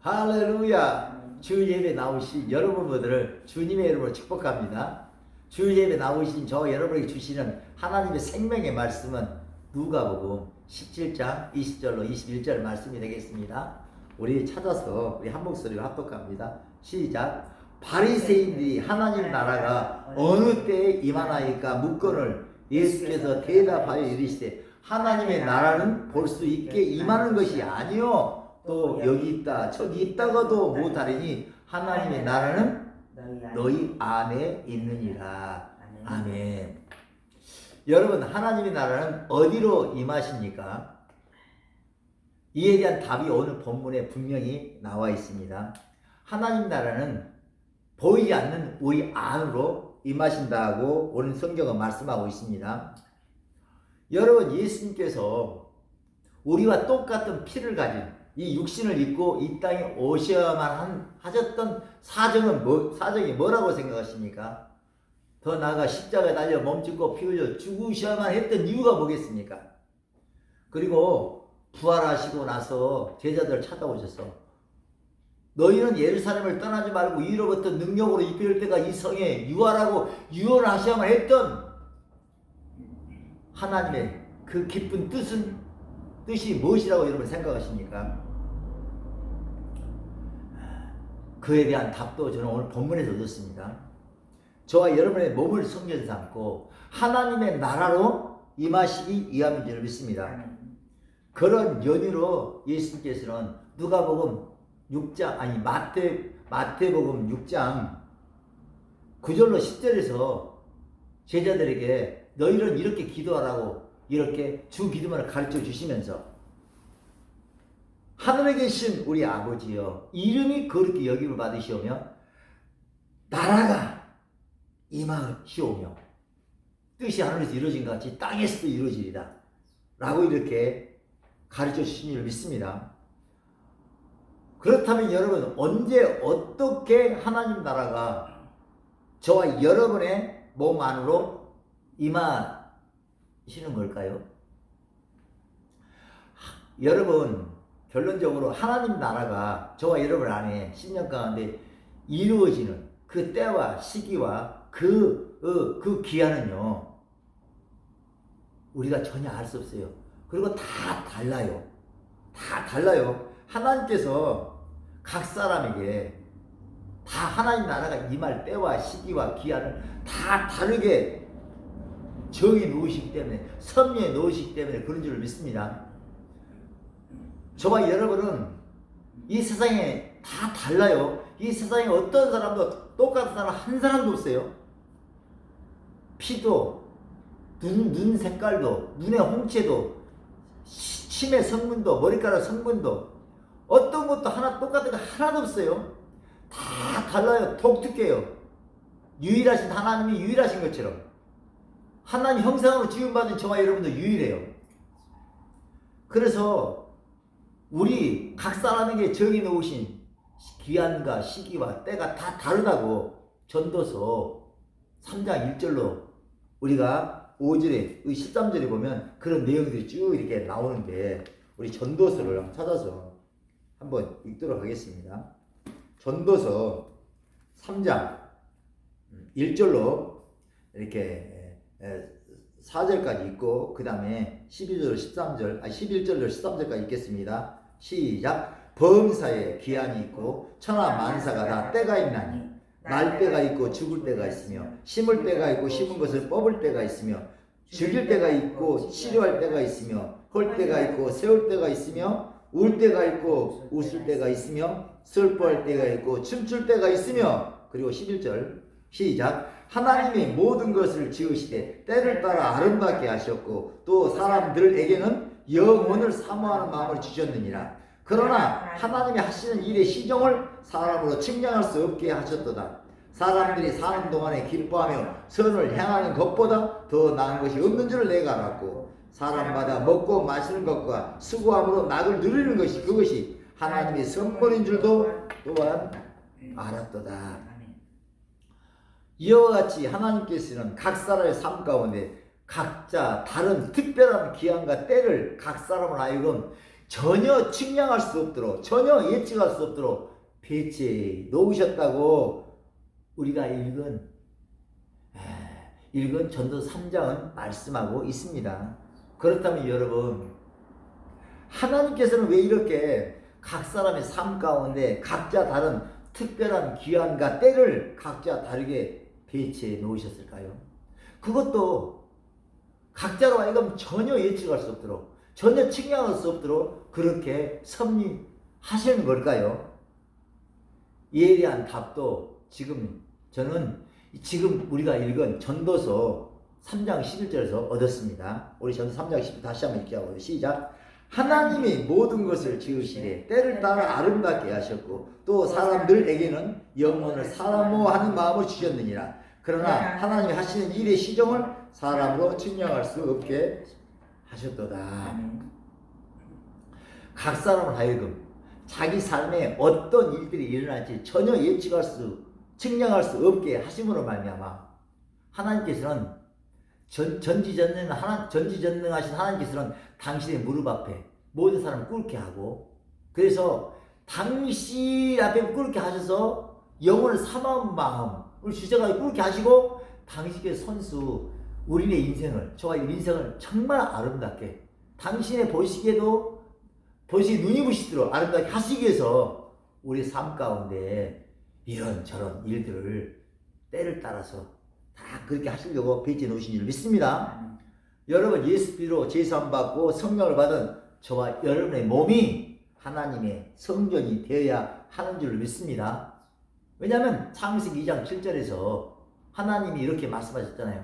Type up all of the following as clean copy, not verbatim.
할렐루야. 주 예배 나오신 여러분 모두를 주님의 이름으로 축복합니다. 주 예배 나오신 저 여러분에게 주시는 하나님의 생명의 말씀은 누가복음 17장 20절로 21절 말씀이 되겠습니다. 우리 찾아서 우리 한 목소리로 합독합니다. 시작. 바리새인들이 하나님 나라가 어느 때에 임하나이까 묻거늘 예수께서 대답하여 이르시되 하나님의 나라는 볼 수 있게 임하는 것이 아니요 또 여기 있다 저기 있다가도 못하리니 하나님의 나라는 너희 안에 있느니라. 아멘. 여러분, 하나님의 나라는 어디로 임하십니까? 이에 대한 답이 오늘 본문에 분명히 나와 있습니다. 하나님 나라는 보이지 않는 우리 안으로 임하신다고 오늘 성경은 말씀하고 있습니다. 여러분, 예수님께서 우리와 똑같은 피를 가진 이 육신을 입고 이 땅에 오셔야만 하셨던 사정이 뭐라고 생각하십니까? 더 나아가 십자가에 달려 몸짓고 피 흘려 죽으셔야만 했던 이유가 뭐겠습니까? 그리고 부활하시고 나서 제자들을 찾아오셔서 너희는 예루살렘을 떠나지 말고 이로부터 능력으로 입힐 때가 이 성에 유하라고 유언하셔야만 했던 하나님의 그 기쁜 뜻이 무엇이라고 여러분 생각하십니까? 그에 대한 답도 저는 오늘 본문에서 얻었습니다. 저와 여러분의 몸을 성전 삼고 하나님의 나라로 임하시기 위함인 줄 믿습니다. 그런 연유로 예수님께서는 누가복음 6장 마태복음 6장 9절로 10절에서 제자들에게 너희는 이렇게 기도하라고 이렇게 주 기도만을 가르쳐 주시면서 하늘에 계신 우리 아버지여 이름이 거룩히 여김을 받으시오며 나라가 임하시오며 뜻이 하늘에서 이루어진 것 같이 땅에서도 이루어지리라 라고 이렇게 가르쳐 주신 줄 믿습니다. 그렇다면 여러분, 언제 어떻게 하나님 나라가 저와 여러분의 몸 안으로 임하시는 걸까요? 여러분, 결론적으로 하나님 나라가 저와 여러분 안에 10년 가운데 이루어지는 그 때와 시기와 그 기한은요, 우리가 전혀 알 수 없어요. 그리고 다 달라요. 다 달라요. 하나님께서 각 사람에게 다 하나님 나라가 임할 때와 시기와 기한을 다 다르게 정해 놓으시기 때문에, 섭리해 놓으시기 때문에 그런 줄 믿습니다. 저와 여러분은 이 세상에 다 달라요. 이 세상에 어떤 사람도 똑같은 사람 한 사람도 없어요. 피도, 눈 색깔도, 눈의 홍채도, 치매 성분도, 머리카락 성분도, 어떤 것도 하나 똑같은 거 하나도 없어요. 다 달라요. 독특해요. 유일하신 하나님이 유일하신 것처럼 하나님 형상으로 지음받은 저와 여러분도 유일해요. 그래서 우리 각 사람에게 정해 놓으신 기한과 시기와 때가 다 다르다고 전도서 3장 1절로 우리가 5절에 13절에 보면 그런 내용들이 쭉 이렇게 나오는데, 우리 전도서를 찾아서 한번 읽도록 하겠습니다. 전도서 3장 1절로 이렇게 4절까지 있고 그 다음에 11절로 13절까지 읽겠습니다. 시작. 범사에 기한이 있고 천하 만사가 다 때가 있나니 날 때가 있고 죽을 때가 있으며 심을 때가 있고 심은 것을 뽑을 때가 있으며 죽일 때가 있고 치료할 때가 있으며 헐 때가 있고 세울 때가 있으며 울 때가 있고 웃을 때가 있으며 슬퍼할 때가 있고 춤출 때가 있으며, 그리고 11절 시작. 하나님이 모든 것을 지으시되 때를 따라 아름답게 하셨고 또 사람들에게는 영원을 사모하는 마음을 주셨느니라. 그러나 하나님이 하시는 일의 시종을 사람으로 측량할 수 없게 하셨도다. 사람들이 사는 동안에 기뻐하며 선을 향하는 것보다 더 나은 것이 없는 줄 내가 알았고 사람마다 먹고 마시는 것과 수고함으로 낙을 누리는 것이 그것이 하나님의 선물인 줄도 또한 알았도다. 이와 같이 하나님께서는 각 사람의 삶 가운데 각자 다른 특별한 기한과 때를 각 사람을 하여금 전혀 측량할 수 없도록, 전혀 예측할 수 없도록 배치해 놓으셨다고 우리가 읽은 전도 3장은 말씀하고 있습니다. 그렇다면 여러분, 하나님께서는 왜 이렇게 각 사람의 삶 가운데 각자 다른 특별한 기한과 때를 각자 다르게 배치해 놓으셨을까요? 그것도 각자로 하여금 전혀 예측할 수 없도록, 전혀 측량할 수 없도록 그렇게 섭리하시는 걸까요? 이에 대한 답도 저는 지금 우리가 읽은 전도서 3장 11절에서 얻었습니다. 우리 전도 3장 11절 다시 한번 읽자고요. 시작. 하나님이 모든 것을 지으시되 때를 따라 아름답게 하셨고 또 사람들에게는 영혼을 사람으로 하는 마음을 주셨느니라. 그러나 하나님이 하시는 일의 시정을 사람으로 측량할 수 없게 하셨도다. 각 사람을 하여금 자기 삶에 어떤 일들이 일어날지 전혀 측량할 수 없게 하심으로 말미암아 하나님께서는 전지전능하신 하나님께서는 당신의 무릎 앞에 모든 사람을 꿇게 하고, 그래서 당신 앞에 꿇게 하셔서 영혼을 사모하는 마음을 주셔가지고 꿇게 하시고, 당신께서 우리의 인생을, 저와 인생을 정말 아름답게, 당신의 보시기에도 눈이 부시도록 아름답게 하시기 위해서 우리 삶 가운데 이런저런 일들을 때를 따라서 다 그렇게 하시려고 배치해 놓으신 줄 믿습니다. 여러분, 예수 피로 제사함 받고 성령을 받은 저와 여러분의 몸이 하나님의 성전이 되어야 하는 줄 믿습니다. 왜냐하면 창세기 2장 7절에서 하나님이 이렇게 말씀하셨잖아요.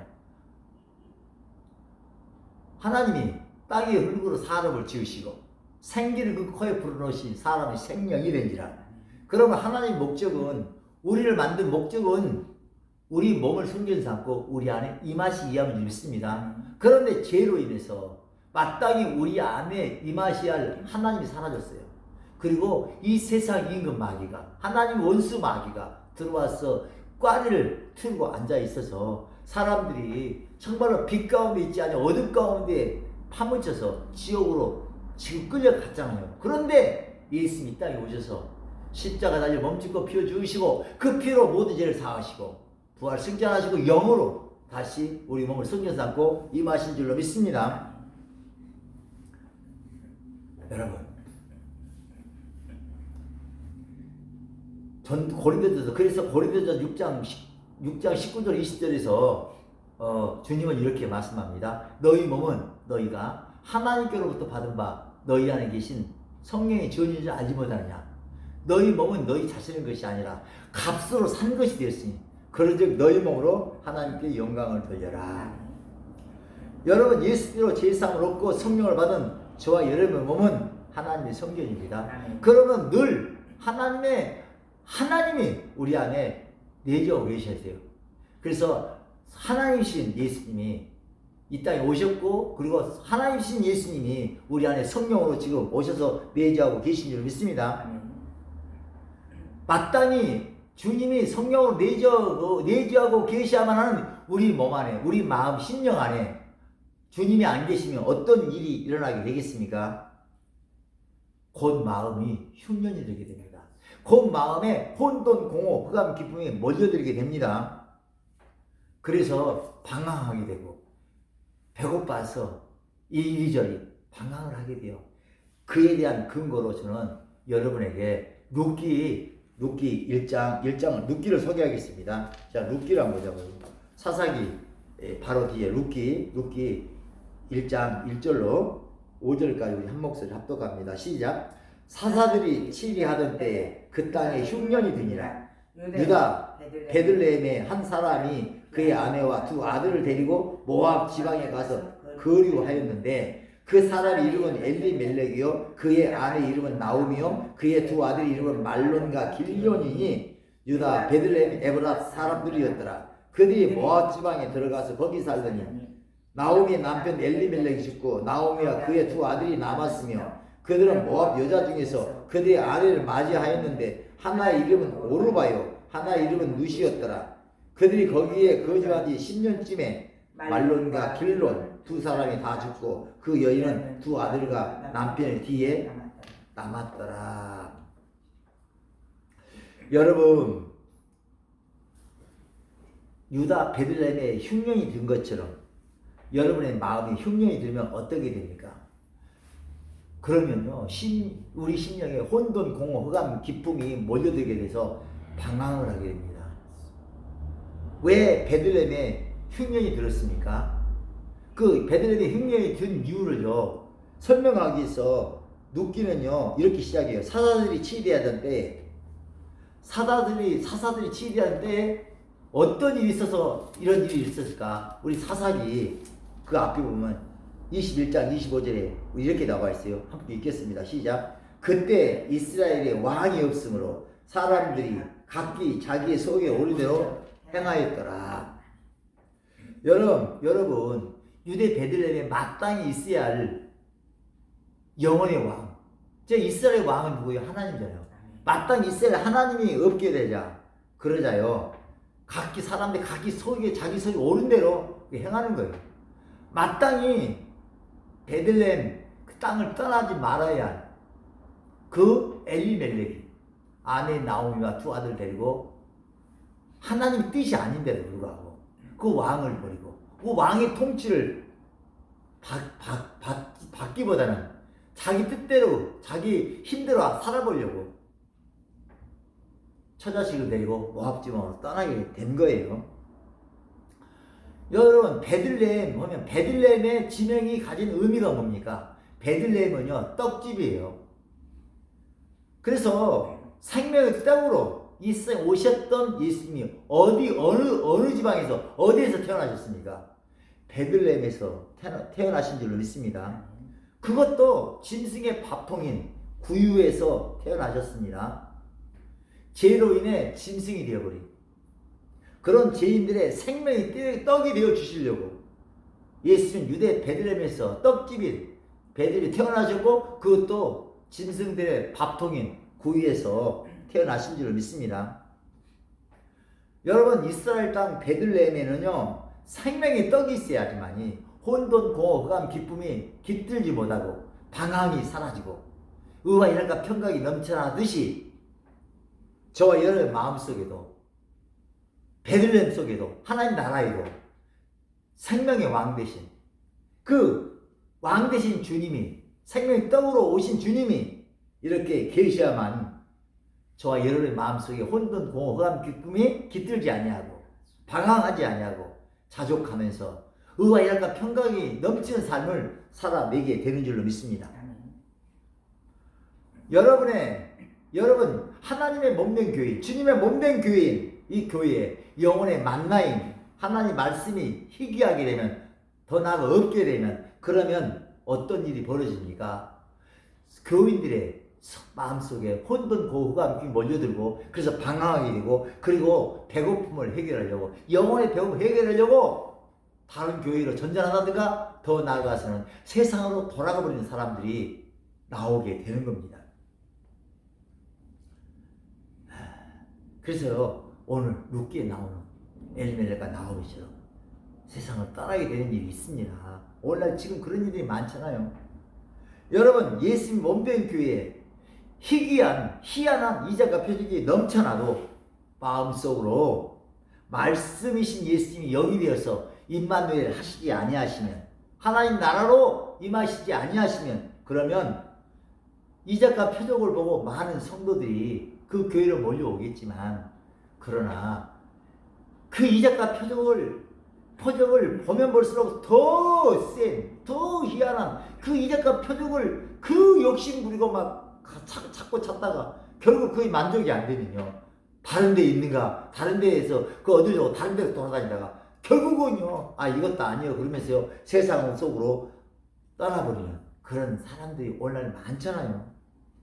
하나님이 땅의 흙으로 사람을 지으시고 생기를 그 코에 불어넣으신 사람의 생명이 된지라. 그러면 하나님의 목적은, 우리를 만든 목적은 우리 몸을 성전 삼고 우리 안에 임하시기 위함을 믿습니다. 그런데 죄로 인해서 마땅히 우리 안에 임하셔야 할 하나님이 사라졌어요. 그리고 이 세상 임금 마귀가, 하나님 원수 마귀가 들어와서 꽈리를 틀고 앉아 있어서 사람들이 정말로 빛 가운데 있지 않냐 어둠 가운데 파묻혀서 지옥으로 지금 끌려갔잖아요. 그런데 예수님이 이 땅에 오셔서 십자가 달려 몸짓고 피워 주시고 그 피로 모든 죄를 사하시고 부활 승천하시고 영으로 다시 우리 몸을 성전 삼고 임하신 줄로 믿습니다. 여러분, 그래서 고린도전서 6장 19절 20절에서 주님은 이렇게 말씀합니다. 너희 몸은 너희가 하나님께로부터 받은 바 너희 안에 계신 성령의 지원인 줄 알지 못하느냐. 너희 몸은 너희 자신의 것이 아니라 값으로 산 것이 되었으니 그런즉 너희 몸으로 하나님께 영광을 돌려라. 여러분, 예수로 제사함을 얻고 성령을 받은 저와 여러분의 몸은 하나님의 성전입니다. 그러면 늘 하나님이 우리 안에 내주하고 계셔야 돼요. 그래서 하나님이신 예수님이 이 땅에 오셨고, 그리고 하나님이신 예수님이 우리 안에 성령으로 지금 오셔서 내주하고 계신 줄 믿습니다. 마땅히 주님이 성령으로 내주하고 계셔야만 하는 우리 몸 안에, 우리 마음, 심령 안에 주님이 안 계시면 어떤 일이 일어나게 되겠습니까? 곧 마음이 흉년이 되게 됩니다. 곧 마음에 혼돈, 공허, 흑암, 기쁨이 몰려들게 됩니다. 그래서 방황하게 되고 배고파서 이리저리 방황을 하게 돼요. 그에 대한 근거로 저는 여러분에게 룻기 1장을 룻기를 소개하겠습니다. 자, 룻기를 한번 보자고요. 사사기 바로 뒤에 룻기 1장 1절로 5절까지 우리 한 목소리 합독합니다. 시작. 사사들이 치리하던 때에 그 땅에 흉년이 드니라. 유다 베들레헴의 한 사람이 그의 아내와 두 아들을 데리고 모압 지방에 가서 거류하였는데 그 사람의 이름은 엘리멜렉이요 그의 아내 이름은 나오미요 그의 두 아들의 이름은 말론과 길리온이니 유다 베들레헴 에브라 사람들이었더라. 그들이 모압 지방에 들어가서 거기 살더니 나오미의 남편 엘리멜렉이 죽고 나오미와 그의 두 아들이 남았으며 그들은 모압 여자 중에서 그들의 아내를 맞이하였는데 하나의 이름은 오르바요 하나의 이름은 누시였더라. 그들이 거기에 거주한 지 10년쯤에 말론과 길론 두 사람이 다 죽고 그 여인은 두 아들과 남편의 뒤에 남았더라. 여러분, 유다 베들레헴에 흉년이 든 것처럼 여러분의 마음이 흉년이 들면 어떻게 됩니까? 그러면요, 우리 심령에 혼돈, 공허, 흑암, 기쁨이 몰려들게 돼서 방황을 하게 됩니다. 왜 베들레헴에 흉년이 들었습니까? 그 베들레헴에 흉년이 든 이유를요, 설명하기 위해서 눕기는요, 이렇게 시작해요. 사사들이 치리하던 때에, 사사들이 치리하던 때에 어떤 일이 있어서 이런 일이 있었을까? 우리 사사기 그 앞에 보면 21장 25절에 이렇게 나와 있어요. 함께 읽겠습니다. 시작. 그때 이스라엘에 왕이 없으므로 사람들이 각기 자기의 속에 오른 대로 행하였더라. 여러분, 유대 베들레헴에 마땅히 있어야 할 영원의 왕. 제 이스라엘 왕은 누구예요? 하나님이잖아요. 마땅히 있어야 할 하나님이 없게 되자. 그러자요. 각기 사람들 각기 속에 자기 속에 오른 대로 행하는 거예요. 마땅히 베들레헴 그 땅을 떠나지 말아야 할 그 엘리멜렉이 아내 나오미와 두 아들 데리고 하나님 뜻이 아닌데도 불구하고 그 왕을 버리고 그 왕의 통치를 받기보다는 자기 뜻대로 자기 힘대로 살아보려고 처자식을 데리고 모압 지방으로 떠나게 된 거예요. 여러분, 베들레헴 하면 베들레헴의 지명이 가진 의미가 뭡니까? 베들레헴은요, 떡집이에요. 그래서 생명의 떡으로 오셨던 예수님이 어느 지방에서 어디에서 태어나셨습니까? 베들레헴에서 태어나신 줄로 믿습니다. 그것도 짐승의 밥통인 구유에서 태어나셨습니다. 죄로 인해 짐승이 되어버린 그런 죄인들의 생명이 떡이 되어 주시려고 예수는 유대 베들레헴에서 떡집인 베들이 태어나셨고 그것도 짐승들의 밥통인 구유에서 태어나신 줄 믿습니다. 여러분, 이스라엘 땅 베들레헴에는요, 생명의 떡이 있어야지만이 혼돈, 공허, 흑암, 기쁨이 깃들지 못하고 방황이 사라지고 의와 일과 평강이 넘쳐나듯이 저와 여러분의 마음속에도 베들레헴 속에도 하나님 나라에도 생명의 왕 대신 그 왕 대신 주님이 생명의 떡으로 오신 주님이 이렇게 계셔야만 저와 여러분의 마음속에 혼돈, 공허, 흑암, 기쁨이 깃들지 아니하고 방황하지 아니하고 자족하면서 의와 일과 평강이 넘치는 삶을 살아내게 되는 줄로 믿습니다. 여러분 하나님의 몸된 교회, 주님의 몸된 교회인 이 교회에 영혼의 만나인 하나님 말씀이 희귀하게 되면 더 나아가 없게 되면 그러면 어떤 일이 벌어집니까? 교인들의 마음속에 혼돈, 고후가 몰려들고 그래서 방황하게 되고 그리고 배고픔을 해결하려고 영혼의 배고픔을 해결하려고 다른 교회로 전전하다든가 더 나아가서는 세상으로 돌아가 버리는 사람들이 나오게 되는 겁니다. 그래서 오늘 룻기에 나오는 엘리멜렉과 나오미처럼 세상을 떠나게 되는 일이 있습니다. 오늘날 지금 그런 일들이 많잖아요. 여러분, 예수님 몸된 교회에 희한한 이자가 표적이 넘쳐나도 마음속으로 말씀이신 예수님이 영이 되어서 임마누엘 하시지 아니하시면 하나님 나라로 임하시지 아니하시면 그러면 이자가 표적을 보고 많은 성도들이 그 교회로 몰려오겠지만 그러나 그 이자가 표적을 보면 볼수록 더 희한한 그 이자가 표적을 그 욕심 부리고 막 찾고 찾다가 결국 그게 만족이 안 되면요. 다른 데 있는가, 다른 데에서 얻으려고 다른 데로 돌아다니다가 결국은요, 이것도 아니에요. 그러면서요, 세상 속으로 떠나버리는 그런 사람들이 오늘날 많잖아요.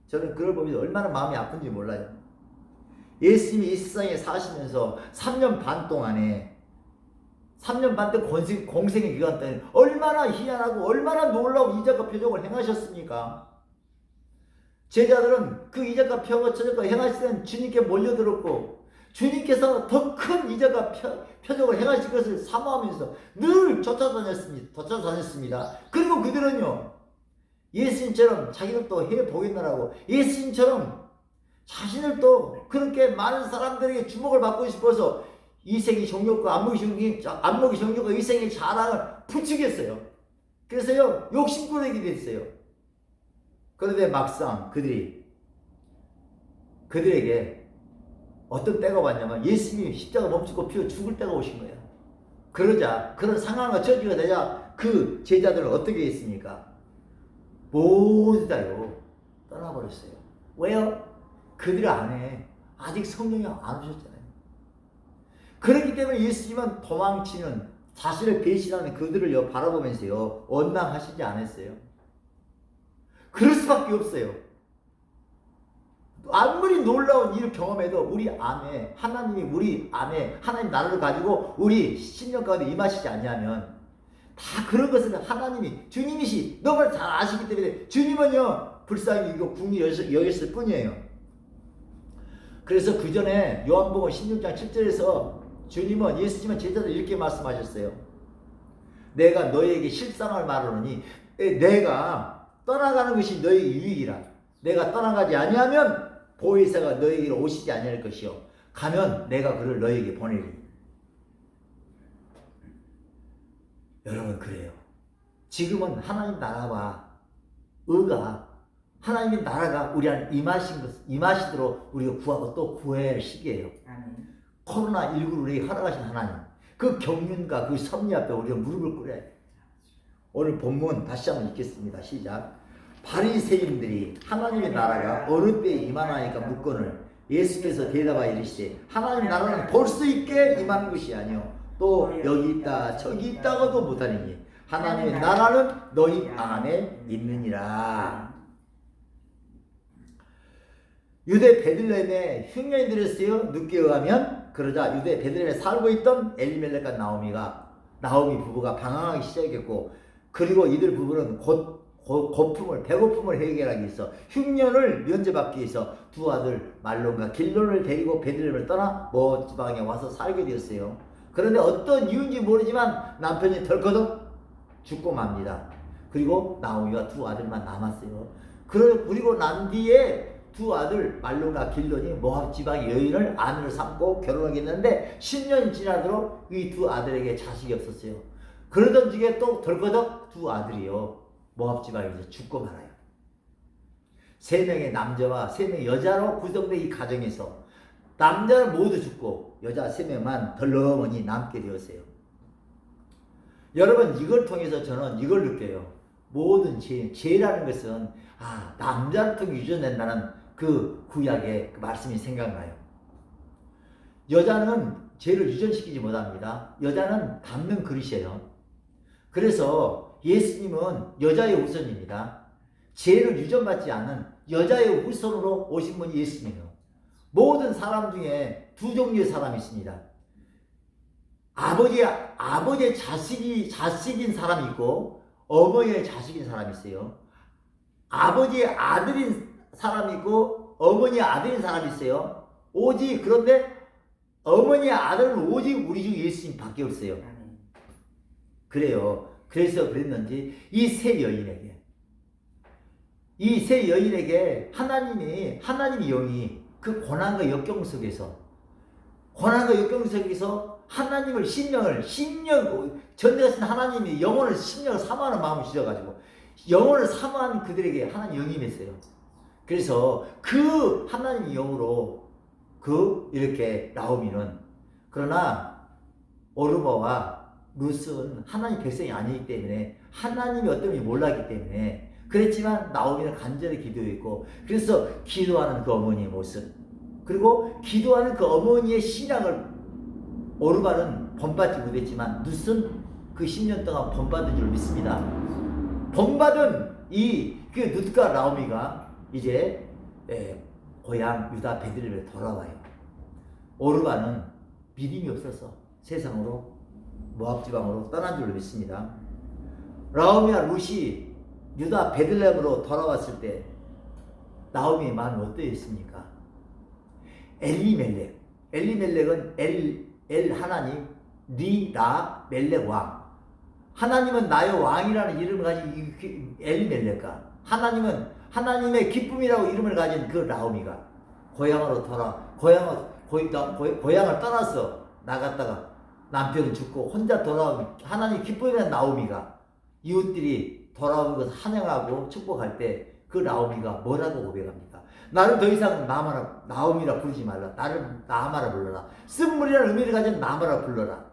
저는 그걸 보면서 얼마나 마음이 아픈지 몰라요. 예수님이 이 세상에 사시면서 3년 반 동안 공생의 기간 동안 얼마나 희한하고 얼마나 놀라운 이적과 표적을 행하셨습니까? 제자들은 그 이적과 표적을 행하실 때는 주님께 몰려들었고 주님께서 더 큰 이적과 표적을 행하실 것을 사모하면서 늘 쫓아다녔습니다. 그리고 그들은요, 예수님처럼 자기도 또 해보겠느라고 예수님처럼 자신을 또 그렇게 많은 사람들에게 주목을 받고 싶어서 이생의 정욕과 안목의 정욕과 이생의 자랑을 부추겼어요. 그래서요 욕심꾸러기 됐어요. 그런데 막상 그들에게 어떤 때가 왔냐면 예수님이 십자가 멈추고 피어 죽을 때가 오신 거예요. 그러자 그런 상황과 처지가 되자 그 제자들은 어떻게 했습니까? 모두 다요 떠나버렸어요. 왜요? 그들 안에 아직 성령이 안 오셨잖아요. 그렇기 때문에 예수님은 도망치는 자신을 배신하는 그들을 바라보면서요 원망하시지 않았어요. 그럴 수밖에 없어요. 아무리 놀라운 일을 경험해도 우리 안에 하나님 나라를 가지고 우리 심령 가운데 임하시지 않냐면 다 그런 것은 하나님이 주님이시 너무 잘 아시기 때문에 주님은요 불쌍히 이거 궁히 여겼을 뿐이에요. 그래서 그 전에 요한복음 16장 7절에서 예수님은 제자들 이렇게 말씀하셨어요. 내가 너희에게 실상을 말하노니 내가 떠나가는 것이 너희의 유익이라. 내가 떠나가지 아니하면 보혜사가 너희에게로 오시지 아니할 것이요 가면 내가 그를 너희에게 보내리. 여러분 그래요. 지금은 하나님 나라와 하나님의 나라가 우리 안에 임하시도록 우리가 구하고 또 구해야 할 시기예요. 코로나19를 우리에게 허락하신 하나님 그 경륜과 그 섭리 앞에 우리가 무릎을 꿇어야 돼요. 오늘 본문 다시 한번 읽겠습니다. 시작. 바리새인들이 하나님의 나라가 어느 때에 임하나이까 묻거늘 예수께서 대답하여 이르시되 하나님의 나라는 볼 수 있게 임하는 것이 아니요 또 여기 있다 저기 있다고도 못하리니 하나님의 나라는 너희 안에 있느니라. 유대 베들레헴에 흉년이 들었어요. 늦게 의하면. 그러자 유대 베들레헴에 살고 있던 엘리멜렉과 나오미 부부가 방황하기 시작했고 그리고 이들 부부는 곧 배고픔을 해결하기 위해서 흉년을 면제받기 위해서 두 아들 말론과 길론을 데리고 베들레헴을 떠나 모압 지방에 와서 살게 되었어요. 그런데 어떤 이유인지 모르지만 남편이 덜커덕 죽고 맙니다. 그리고 나오미와 두 아들만 남았어요. 그리고 난 뒤에 두 아들 말론과 길론이 모압 지방의 여인을 아내로 삼고 결혼하게 했는데 10년이 지나도록 이 두 아들에게 자식이 없었어요. 그러던 중에 또 덜커덕 두 아들이요 모압 지방에서 죽고 말아요. 3명의 남자와 3명의 여자로 구성된 이 가정에서 남자는 모두 죽고 여자 3명만 덜렁하니 남게 되었어요. 여러분 이걸 통해서 저는 이걸 느껴요. 모든 죄라는 것은 남자를 통해 유전된다는 그 구약의 그 말씀이 생각나요. 여자는 죄를 유전시키지 못합니다. 여자는 담는 그릇이에요. 그래서 예수님은 여자의 후손입니다. 죄를 유전받지 않는 여자의 후손으로 오신 분이 예수님이에요. 모든 사람 중에 두 종류의 사람이 있습니다. 아버지의 자식인 사람이 있고 어머니의 자식인 사람이 있어요. 아버지의 아들인 사람이 있고 어머니의 아들인 사람이 있어요. 그런데 어머니의 아들은 오직 우리 중 예수님밖에 없어요. 그래요. 그래서 그랬는지 이 세 여인에게 하나님의 영이 그 고난과 역경 속에서 하나님을 전능하신 하나님이 심령을 사모하는 마음을 주셔가지고 영혼을 사모한 그들에게 하나님 영이 임했어요. 그래서 그 하나님의 영으로 이렇게 나오미는 그러나 오르바와 룻은 하나님 백성이 아니기 때문에 하나님이 어떤지 몰랐기 때문에 그랬지만 나오미는 간절히 기도했고 그래서 기도하는 그 어머니의 모습 그리고 기도하는 그 어머니의 신앙을 오르바는 본받지 못했지만 룻은 그 10년 동안 본받은 줄 믿습니다. 본받은 그 룻과 나오미가 이제 고향 유다 베들레헴에 돌아와요. 오르바는 믿음이 없어서 세상으로 모압 지방으로 떠난 줄로 믿습니다. 나오미와 룻이 유다 베들레헴으로 돌아왔을 때 나오미의 마음이 어떠했습니까? 엘리멜렉은 엘 하나님, 라 멜렉 왕. 하나님은 나의 왕이라는 이름을 가진 엘리멜렉과 하나님은 하나님의 기쁨이라고 이름을 가진 그 나오미가 고향을 떠나서 나갔다가 남편이 죽고 혼자 돌아온 하나님 기쁨이라는 나오미가 이웃들이 돌아오는 것을 환영하고 축복할 때 그 나오미가 뭐라고 고백합니까? 나를 더 이상 나오미라 부르지 말라. 나를 나아마라 불러라. 쓴물이라는 의미를 가진 나아마라 불러라.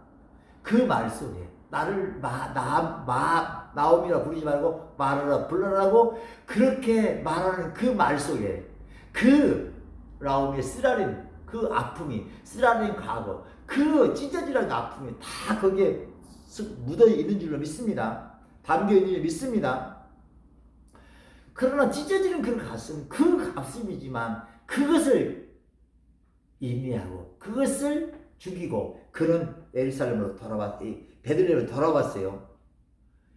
그 말 속에 나를 나오미라 부르지 말고 말하라 불러라고 그렇게 말하는 그 말 속에 그 나오미의 쓰라린 그 아픔이 쓰라린 과거 그 찢어지는 아픔이 다 거기에 묻어 있는 줄로 믿습니다. 담겨 있는 줄 믿습니다. 그러나 찢어지는 그 가슴이지만 그것을 인내하고 그것을 죽이고 그는 예루살렘으로 베들레헴으로 돌아왔어요.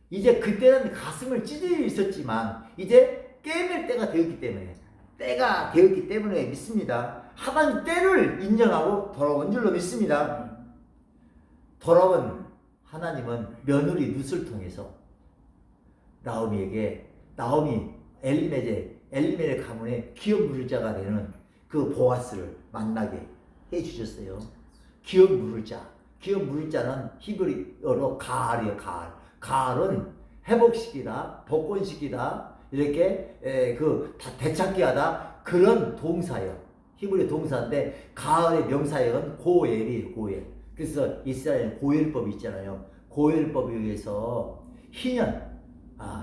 이제 그때는 가슴을 찢어져 있었지만 이제 깨물 때가 되었기 때문에 믿습니다. 하나님 때를 인정하고 돌아온 줄로 믿습니다. 돌아온 하나님은 며느리 룻을 통해서 엘리멜렉 가문의 기업 물을 자가 되는 그 보아스를 만나게 해주셨어요. 기업 물을 자는 히브리어로 가알이에요. 가알은 회복시키다, 복권시키다, 이렇게 되찾기하다 그런 동사예요. 히브리 동사인데 가을의 명사역은 고엘이에요. 고엘. 그래서 이스라엘 고엘법이 있잖아요. 고엘법에 의해서 희년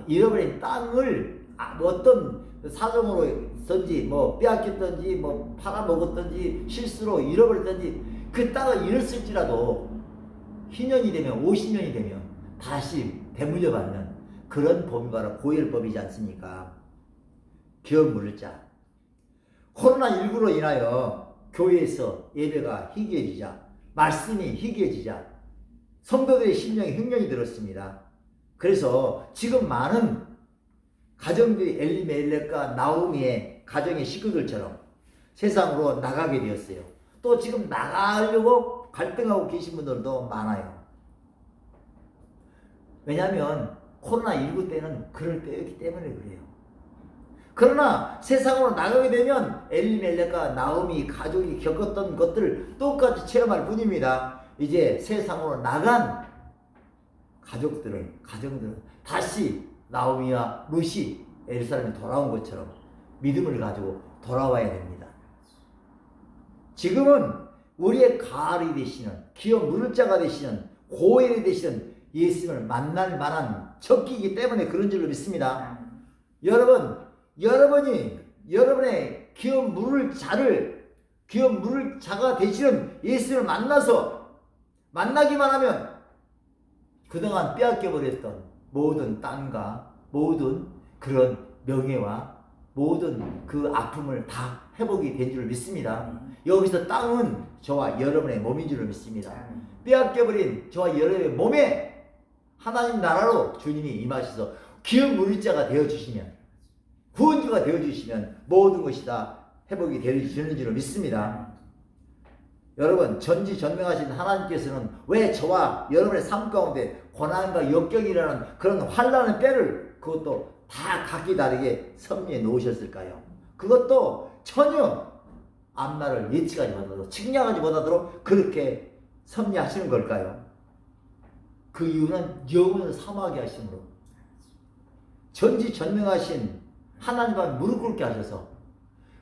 잃어버린 땅을 어떤 사정으로든지 빼앗겼든지 팔아먹었든지 실수로 잃어버렸든지 그 땅을 잃었을지라도 희년이 되면 50년이 되면 다시 되물려받는 그런 법이 바로 고엘법이지 않습니까? 기업 물을 자. 코로나19로 인하여 교회에서 예배가 희귀해지자 말씀이 희귀해지자 성도들의 심령에 흉년이 들었습니다. 그래서 지금 많은 가정들이 엘리멜렉과 나오미의 가정의 식구들처럼 세상으로 나가게 되었어요. 또 지금 나가려고 갈등하고 계신 분들도 많아요. 왜냐하면 코로나19 때는 그럴 때였기 때문에 그래요. 그러나 세상으로 나가게 되면 엘리멜렉과 나오미 가족이 겪었던 것들을 똑같이 체험할 뿐입니다. 이제 세상으로 나간 가정들은 다시 나오미와 룻이 예루살렘에 돌아온 것처럼 믿음을 가지고 돌아와야 됩니다. 지금은 우리의 가알이 되시는 기업 물을 자가 되시는 고엘이 되시는 예수님을 만날 만한 적기이기 때문에 그런 줄로 믿습니다. 여러분이 여러분의 기업 물을 자가 되시는 예수님을 만나기만 하면 그동안 빼앗겨버렸던 모든 땅과 모든 그런 명예와 모든 그 아픔을 다 회복이 된 줄 믿습니다. 여기서 땅은 저와 여러분의 몸인 줄 믿습니다. 빼앗겨버린 저와 여러분의 몸에 하나님 나라로 주님이 임하셔서 기업 물자가 되어주시면 구원주가 되어주시면 모든 것이 다 회복이 되어주시는 줄 믿습니다. 여러분 전지전능하신 하나님께서는 왜 저와 여러분의 삶 가운데 고난과 역경이라는 그런 환난의 때를 그것도 다 각기 다르게 섭리해 놓으셨을까요? 그것도 전혀 앞날을 예측하지 못하도록 측량하지 못하도록 그렇게 섭리하시는 걸까요? 그 이유는 영혼을 사모하게 하심으로 전지전능하신 하나님 앞에 무릎 꿇게 하셔서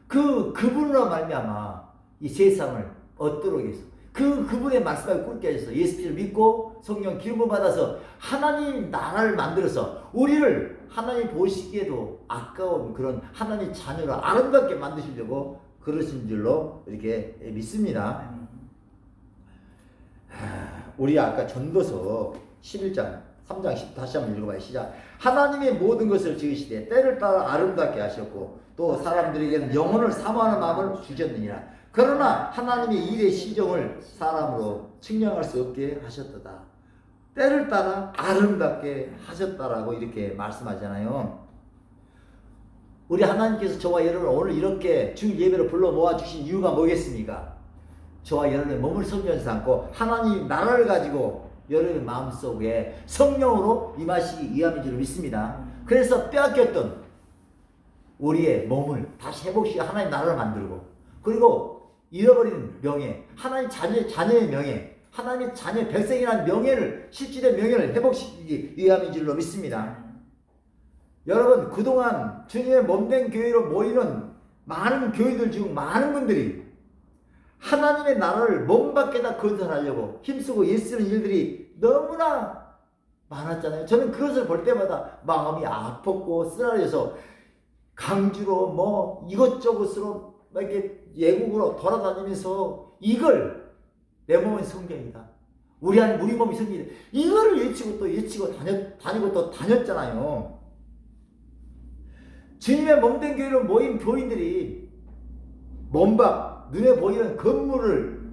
그분으로 말미암아 이 세상을 얻도록 해서 그분의 말씀을 꿇게 하셔서 예수님을 믿고 성령 기름을 받아서 하나님 나라를 만들어서 우리를 하나님 보시기에도 아까운 그런 하나님 자녀로 아름답게 만드시려고 그러신 줄로 이렇게 믿습니다. 우리 아까 전도서 11장 3장 10 다시 한번 읽어봐요. 시작. 하나님의 모든 것을 지으시되 때를 따라 아름답게 하셨고 또 사람들에게는 영혼을 사모하는 마음을 주셨느니라. 그러나 하나님의 일의 시정을 사람으로 측량할 수 없게 하셨도다. 때를 따라 아름답게 하셨다라고 이렇게 말씀하잖아요. 우리 하나님께서 저와 여러분을 오늘 이렇게 주 예배로 불러 모아주신 이유가 뭐겠습니까? 저와 여러분의 몸을 섬기지 않고 하나님 나라를 가지고 여러분의 마음속에 성령으로 임하시기 위함인 줄 믿습니다. 그래서 빼앗겼던 우리의 몸을 다시 회복시켜 하나님 나라를 만들고, 그리고 잃어버린 명예, 하나님 자녀의 명예, 하나님의 자녀 백성이라는 명예를, 실질의 명예를 회복시키기 위함인 줄로 믿습니다. 여러분, 그동안 주님의 몸된 교회로 모이는 많은 교회들 중 많은 분들이 하나님의 나라를 몸 밖에다 건설하려고 힘쓰고 애쓰는 일들이 너무나 많았잖아요. 저는 그것을 볼 때마다 마음이 아팠고 쓰라려서 강주로 뭐 이것저것으로 이렇게 예국으로 돌아다니면서 이걸 내 몸은 성경이다, 우리 몸이 성경이다, 이거를 외치고 또 외치고 다니고 또 다녔잖아요. 주님의 몸된 교회로 모인 교인들이 몸밖 눈에 보이는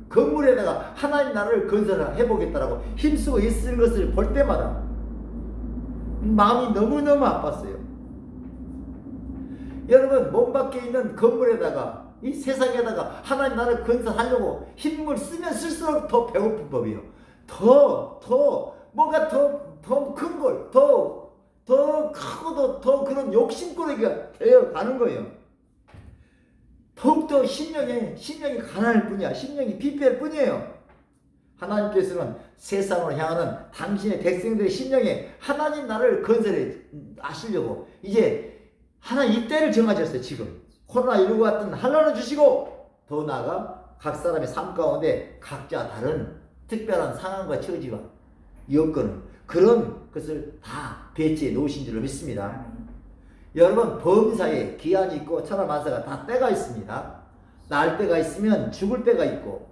건물에다가 하나님 나라를 건설해 보겠다라고 힘쓰고 애쓰는 것을 볼 때마다 마음이 너무너무 아팠어요. 여러분, 몸 밖에 있는 건물에다가 이 세상에다가 하나님 나라를 건설하려고 힘을 쓰면 쓸수록 더 배고픈 법이에요. 뭔가 더 큰 걸, 더 크고도 더 그런 욕심꾸러기가 되어 가는 거예요. 더욱더 심령이 가난할 뿐이야. 심령이 피폐할 뿐이에요. 하나님께서는 세상으로 향하는 당신의 백성들의 심령에 하나님 나라를 건설해 하시려고 이제 하나님 이때를 정하셨어요. 지금 코로나19 같은 환란을 주시고, 더 나아가 각 사람의 삶 가운데 각자 다른 특별한 상황과 처지와 여건, 그런 것을 다 배치해 놓으신 줄로 믿습니다. 여러분, 범사에 기한이 있고 천하만사가 다 때가 있습니다. 날 때가 있으면 죽을 때가 있고,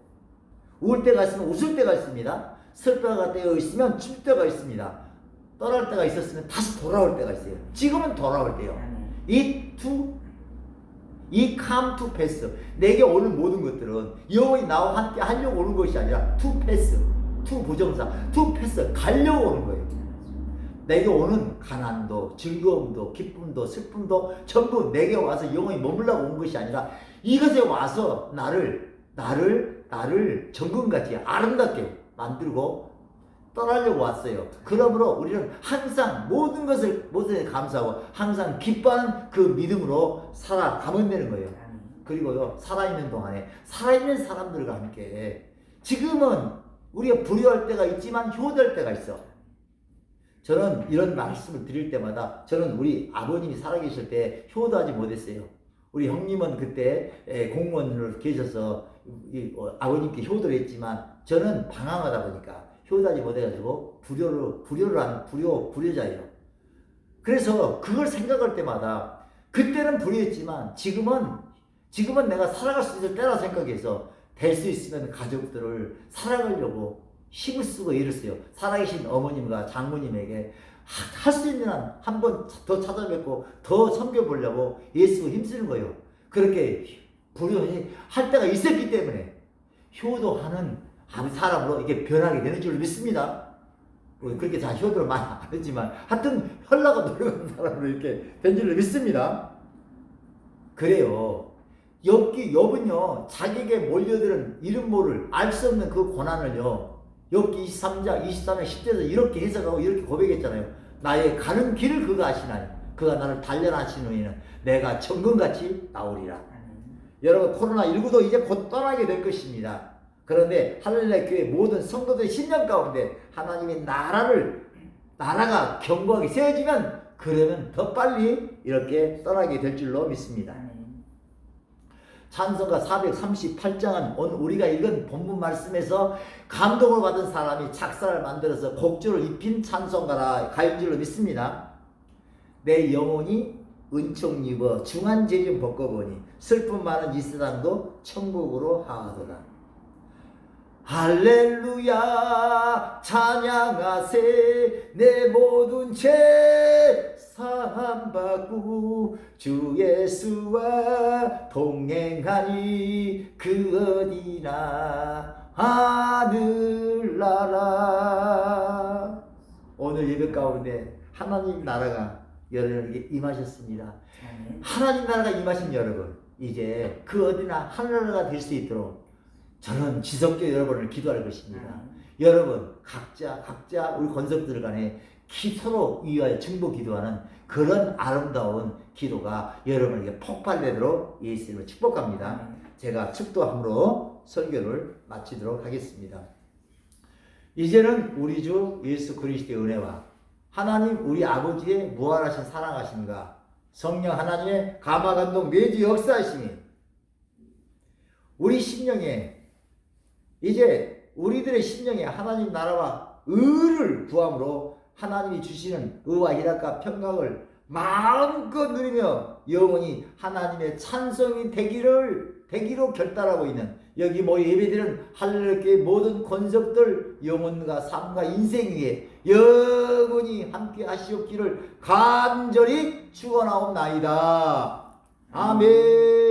울 때가 있으면 웃을 때가 있습니다. 슬퍼가 때가 있으면 출 때가 있습니다. 떠날 때가 있었으면 다시 돌아올 때가 있어요. 지금은 돌아올 때요. 이 come to pass, 내게 오는 모든 것들은 영원히 나와 함께 하려고 오는 것이 아니라 to pass, to 부정사, to pass, 가려고 오는 거예요. 내게 오는 가난도 즐거움도 기쁨도 슬픔도 전부 내게 와서 영원히 머물라고 온 것이 아니라 이것에 와서 나를 정금같이 아름답게 만들고 떠나려고 왔어요. 그러므로 우리는 항상 모든 것에 감사하고 항상 기뻐하는 그 믿음으로 살아가면 되는 거예요. 그리고요, 살아있는 동안에 살아있는 사람들과 함께, 지금은 우리가 불효할 때가 있지만 효도할 때가 있어. 저는 이런 말씀을 드릴 때마다, 저는 우리 아버님이 살아계실 때 효도하지 못했어요. 우리 형님은 그때 공무원으로 계셔서 아버님께 효도를 했지만, 저는 방황하다 보니까 효도하지 못해가지고 불효자예요. 그래서 그걸 생각할 때마다, 그때는 불효했지만 지금은 내가 살아갈 수 있을 때라 생각해서 될 수 있으면 가족들을 살아가려고 힘을 쓰고 애를 써요. 살아계신 어머님과 장모님에게 할 수 있는 한 한 번 더 찾아뵙고 더 섬겨보려고 애쓰고 힘쓰는 거예요. 그렇게 불효할 때가 있었기 때문에 효도하는 사람으로 이렇게 변하게 되는 줄 믿습니다. 그렇게 다 효도를 많이 안 하지만 하여튼 헐라고 노력하는 사람으로 이렇게 된 줄로 믿습니다. 그래요. 욥은요, 자기에게 몰려드는 이름 모를 알 수 없는 그 고난을요, 욥기 23장 10절에서 이렇게 해석하고 이렇게 고백했잖아요. 나의 가는 길을 그가 아시나니 그가 나를 단련하시느니는 내가 정금같이 나오리라. 여러분, 코로나19도 이제 곧 떠나게 될 것입니다. 그런데 할렐루야 교회 모든 성도들의 심령 가운데 하나님의 나라가 견고하게 세워지면, 그러면 더 빨리 이렇게 떠나게 될 줄로 믿습니다. 찬송가 438장은 오늘 우리가 읽은 본문 말씀에서 감동을 받은 사람이 작사를 만들어서 곡조를 입힌 찬송가라 가인 줄로 믿습니다. 내 영혼이 은총 입어 중한 죄 좀 벗겨보니 슬픔 많은 이 세상도 천국으로 하도다. 할렐루야 찬양하세, 내 모든 죄 사함받고 주 예수와 동행하니 그 어디나 하늘나라. 오늘 예배 가운데 하나님 나라가 여러분에게 임하셨습니다. 하나님 나라가 임하신 여러분, 이제 그 어디나 하늘나라가 될 수 있도록 저는 지성교 여러분을 기도할 것입니다. 여러분 각자 우리 권석들 간에 서로 위하여 중보 기도하는 그런 아름다운 기도가 여러분에게 폭발되도록 예수님을 축복합니다. 제가 축도함으로 설교를 마치도록 하겠습니다. 이제는 우리 주 예수 그리스도의 은혜와 하나님 우리 아버지의 무한하신 사랑하심과 성령 하나님의 감화감동 매주 역사하심이 우리 심령에 이제 우리들의 심령에 하나님 나라와 의를 구함으로 하나님이 주시는 의와 희락과 평강을 마음껏 누리며 영원히 하나님의 찬송이 되기로 결단하고 있는 여기 모여 예배드리는 할렐루야의 모든 권속들 영혼과 삶과 인생 위에 영원히 함께 하시옵기를 간절히 축원하옵나이다. 아멘.